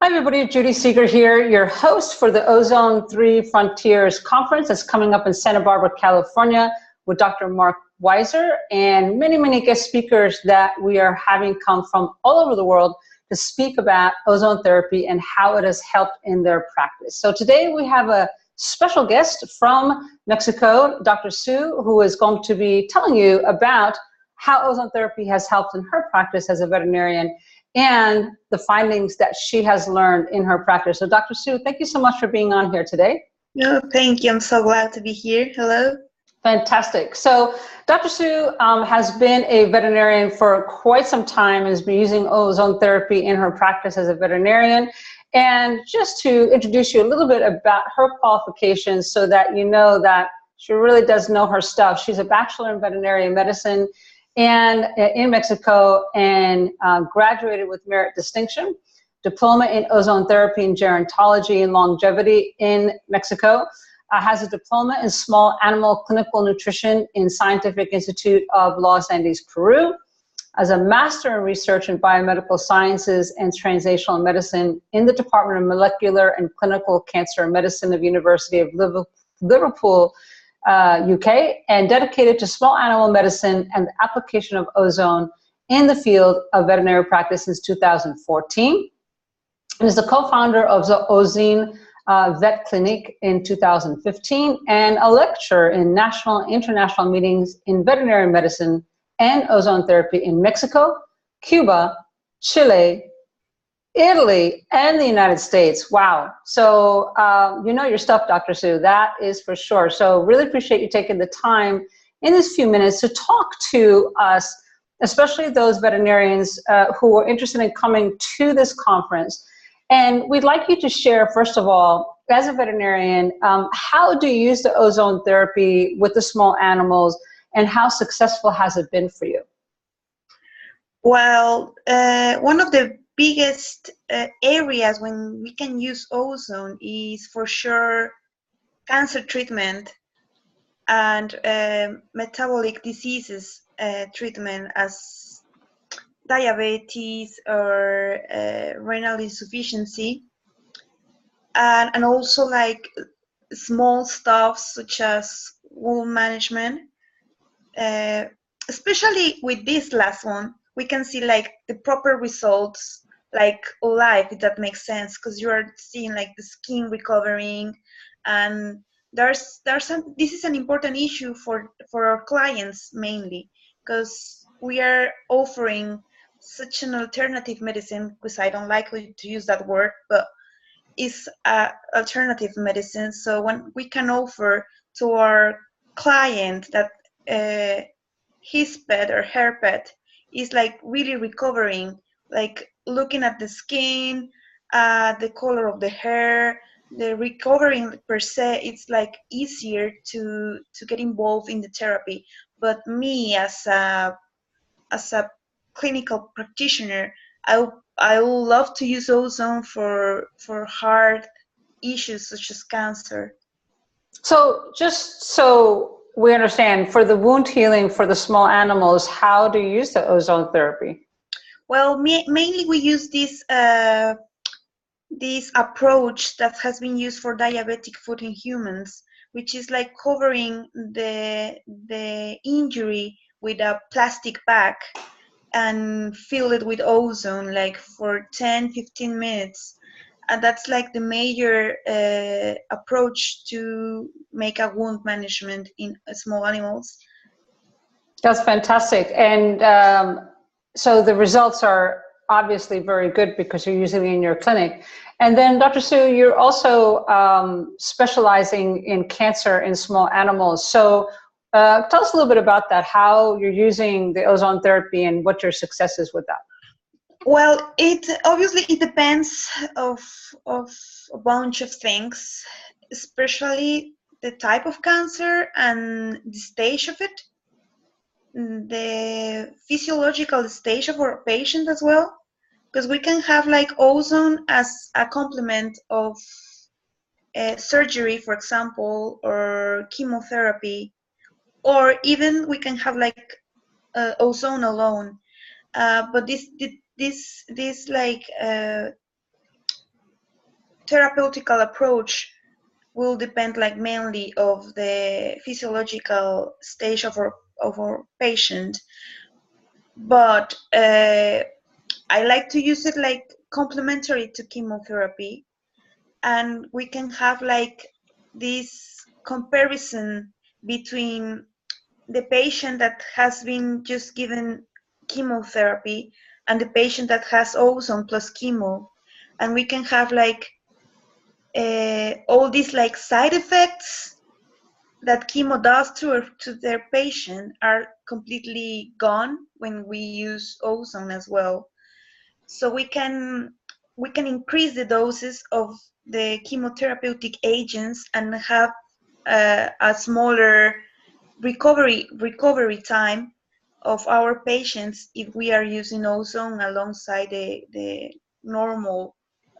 Hi everybody, Judy Seeger here, your host for the Ozone 3 Frontiers Conference that's coming up in Santa Barbara, California with Dr. Mark Weiser and many guest speakers that we are having come from all over the world to speak about ozone therapy and how it has helped in their practice. So today we have a special guest from Mexico, Dr. Sue, who is going to be telling you about how ozone therapy has helped in her practice as a veterinarian and the findings that she has learned in her practice. So Dr. Sue, thank you so much for being on here today. No, thank you. I'm so glad to be here. Hello. Fantastic. So Dr. Sue has been a veterinarian for quite some time and has been using ozone therapy in her practice as a veterinarian. And just to introduce you a little bit about her qualifications so that you know that she really does know her stuff. She's a bachelor in veterinary medicine and in Mexico, and graduated with merit distinction, diploma in ozone therapy and gerontology and longevity in Mexico, has a diploma in small animal clinical nutrition in Scientific Institute of Los Andes, Peru, as a master in research in biomedical sciences and translational medicine in the Department of Molecular and Clinical Cancer Medicine of University of Liverpool, UK, and dedicated to small animal medicine and the application of ozone in the field of veterinary practice since 2014. And is the co-founder of the Ozene Vet Clinic in 2015 and a lecturer in national and international meetings in veterinary medicine and ozone therapy in Mexico, Cuba, Chile, Italy, and the United States. Wow. So you know your stuff, Dr. Sue, that is for sure. So really appreciate you taking the time in this few minutes to talk to us, especially those veterinarians who are interested in coming to this conference. And we'd like you to share, first of all, as a veterinarian, how do you use the ozone therapy with the small animals and how successful has it been for you? Well, one of the biggest areas when we can use ozone is for sure cancer treatment and metabolic diseases treatment as diabetes or renal insufficiency, and also like small stuff such as wound management. Especially with this last one, we can see like the proper results like live, if that makes sense, because you are seeing like the skin recovering, and this is an important issue for our clients mainly, because we are offering such an alternative medicine, because I don't like to use that word, but it's alternative medicine. So when we can offer to our client that his pet or her pet is like really recovering, like looking at the skin, the color of the hair, the recovering per se, it's like easier to get involved in the therapy. But me as a clinical practitioner, I would love to use ozone for heart issues such as cancer. So just so we understand, for the wound healing for the small animals, how do you use the ozone therapy? Well, mainly we use this approach that has been used for diabetic foot in humans, which is like covering the injury with a plastic bag and fill it with ozone like for 10-15 minutes. And that's like the major approach to make a wound management in small animals. That's fantastic. And so the results are obviously very good because you're using it in your clinic. And then Dr. Sue, you're also specializing in cancer in small animals. So tell us a little bit about that, how you're using the ozone therapy and what your success is with that. Well, it depends of a bunch of things, especially the type of cancer and the stage of it, the physiological stage of our patient as well, because we can have like ozone as a complement of surgery, for example, or chemotherapy, or even we can have like ozone alone. But this like therapeutical approach will depend like mainly of the physiological stage of our patient, but I like to use it like complementary to chemotherapy, and we can have like this comparison between the patient that has been just given chemotherapy and the patient that has ozone plus chemo, and we can have like all these like side effects that chemo does to their patient are completely gone when we use ozone as well. So we can increase the doses of the chemotherapeutic agents and have a smaller recovery time of our patients if we are using ozone alongside the normal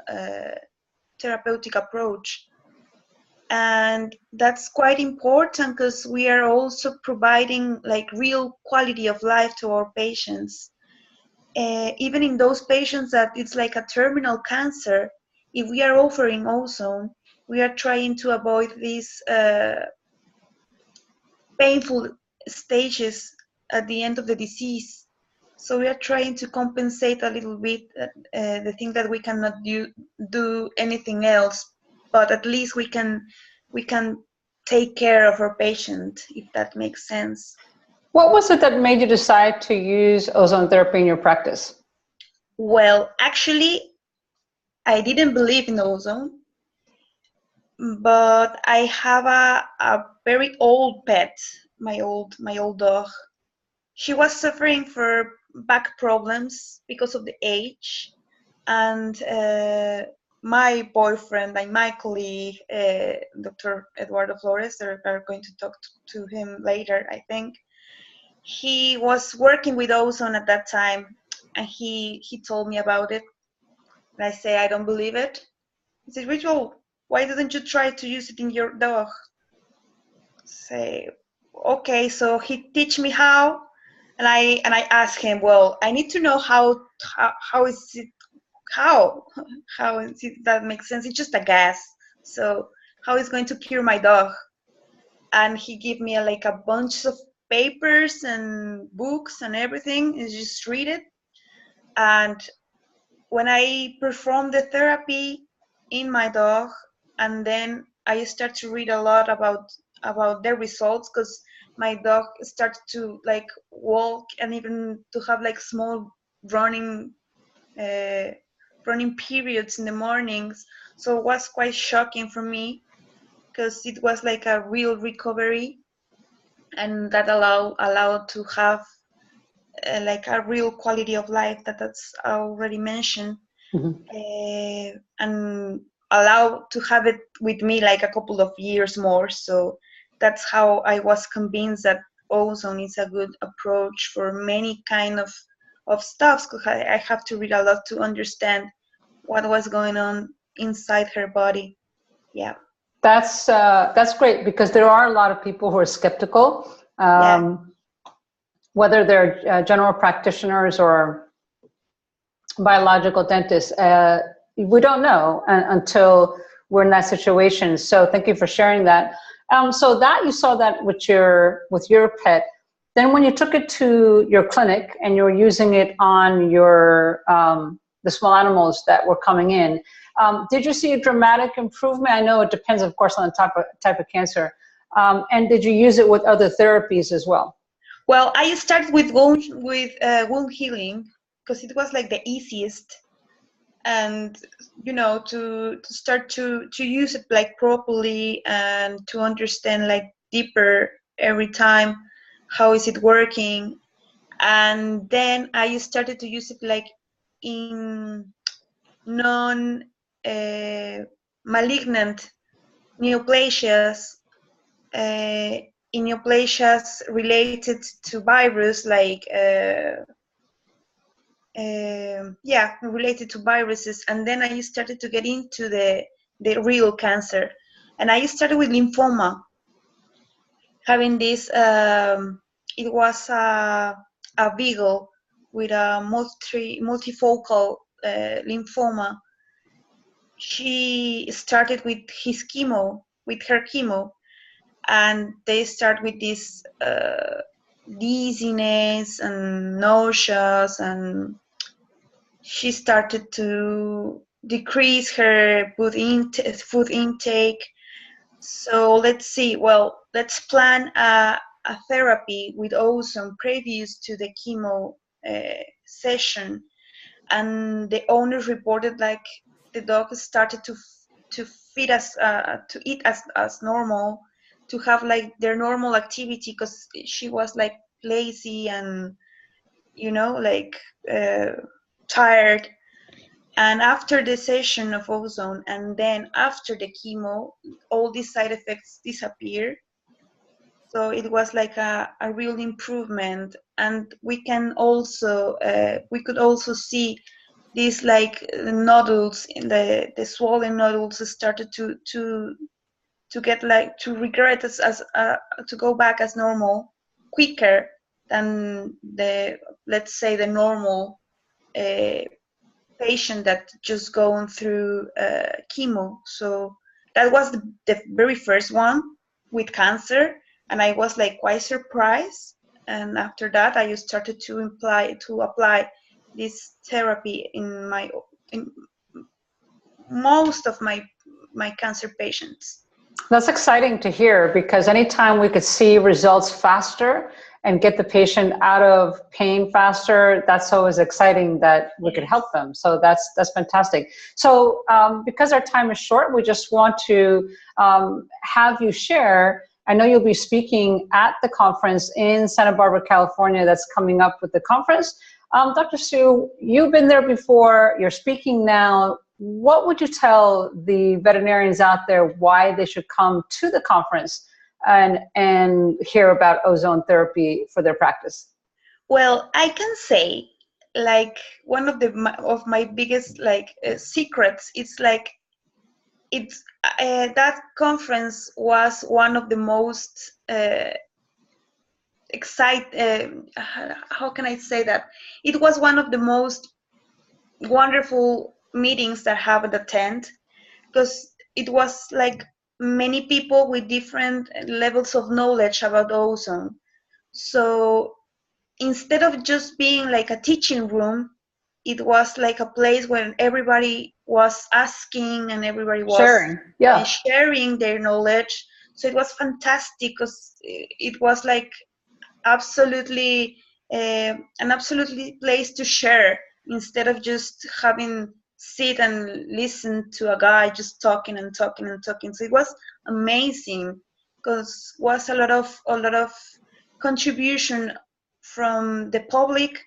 uh, therapeutic approach. And that's quite important because we are also providing like real quality of life to our patients. Even in those patients that it's like a terminal cancer, if we are offering ozone, we are trying to avoid these painful stages at the end of the disease. So we are trying to compensate a little bit the thing that we cannot do anything else, but at least we can take care of our patient, if that makes sense. What was it that made you decide to use ozone therapy in your practice? Well, actually, I didn't believe in ozone, but I have a very old pet, my old dog. She was suffering for back problems because of the age, and my boyfriend and my colleague, Dr. Eduardo Flores, are going to talk to him later, I think. He was working with ozone at that time, and he told me about it. And I say, I don't believe it. He said, Rachel, why didn't you try to use it in your dog? Say, okay. So he teach me how, and I asked him, well, I need to know how is it how how is it that makes sense? It's just a gas, so how is going to cure my dog? And he gave me like a bunch of papers and books and everything, and just read it. And when I performed the therapy in my dog, and then I start to read a lot about the results, because my dog started to like walk and even to have like small running uh, running periods in the mornings. So it was quite shocking for me because it was like a real recovery, and that allowed to have like a real quality of life that's already mentioned, and allow to have it with me like a couple of years more. So that's how I was convinced that ozone is a good approach for many kind of stuff, because I have to read a lot to understand what was going on inside her body. Yeah. That's great, because there are a lot of people who are skeptical, Yeah. whether they're general practitioners or biological dentists. We don't know until we're in that situation. So thank you for sharing that. So that you saw that with your pet. Then when you took it to your clinic and you were using it on your the small animals that were coming in, did you see a dramatic improvement? I know it depends, of course, on the type of cancer. And did you use it with other therapies as well? Well, I started with wound healing because it was like the easiest, and to start to use it like properly and to understand like deeper every time how is it working. And then I started to use it like in non malignant neoplasias, uh, in neoplasias related to virus, like yeah, related to viruses. And then I started to get into the real cancer, and I started with lymphoma, having this it was a beagle with a multifocal lymphoma. she started with her chemo, and they start with this dizziness and nausea, and she started to decrease her food intake. So let's see. Well, let's plan a therapy with ozone previous to the chemo session. And the owner reported like the dog started to feed us to eat as normal, to have like their normal activity, because she was like lazy and like uh, tired. And after the session of ozone, and then after the chemo, all these side effects disappear. So it was like a real improvement. And we could also see these like nodules in the swollen nodules started to get like to regret as to go back as normal quicker than the, let's say, the normal uh, patient that just going through chemo. So that was the very first one with cancer, and I was like quite surprised. And after that, I just started to apply this therapy in most of my cancer patients. That's exciting to hear, because anytime we could see results faster and get the patient out of pain faster, that's always exciting that we could help them. So that's fantastic. So because our time is short, we just want to have you share. I know you'll be speaking at the conference in Santa Barbara, California, that's coming up with the conference. Dr. Sue, you've been there before, you're speaking now. What would you tell the veterinarians out there why they should come to the conference and hear about ozone therapy for their practice? Well, I can say like one of my biggest like secrets. It's like it's that conference was one of the most how can I say that? It was one of the most wonderful meetings that I have attended, because it was like many people with different levels of knowledge about ozone. So instead of just being like a teaching room, it was like a place where everybody was asking and everybody was Sharing, yeah. sharing their knowledge. So it was fantastic, because it was like absolutely an absolutely place to share, instead of just having sit and listen to a guy just talking and talking and talking. So it was amazing, because was a lot of contribution from the public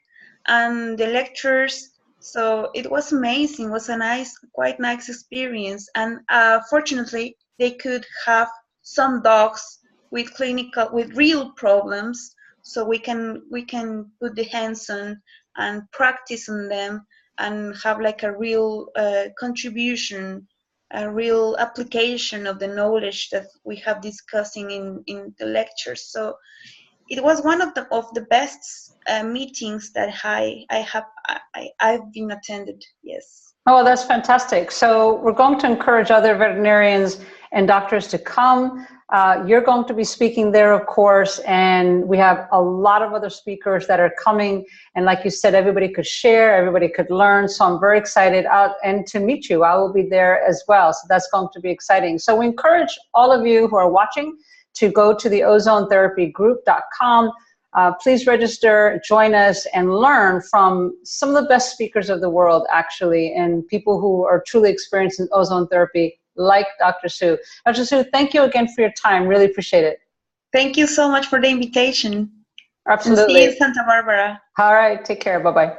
and the lecturers. So it was amazing. It was a quite nice experience. And fortunately, they could have some dogs with real problems, so we can put the hands on and practice on them, and have like a real contribution, a real application of the knowledge that we have discussing in the lectures. So it was one of the best meetings that I've been attended. Yes. Oh, that's fantastic. So we're going to encourage other veterinarians and doctors to come. You're going to be speaking there, of course, and we have a lot of other speakers that are coming. And like you said, everybody could share, everybody could learn. So I'm very excited and to meet you. I will be there as well. So that's going to be exciting. So we encourage all of you who are watching to go to the ozonetherapygroup.com. Please register, join us, and learn from some of the best speakers of the world, actually, and people who are truly experienced in ozone therapy, like Dr. Sue. Dr. Sue, thank you again for your time. Really appreciate it. Thank you so much for the invitation. Absolutely. And see you in Santa Barbara. All right. Take care. Bye-bye.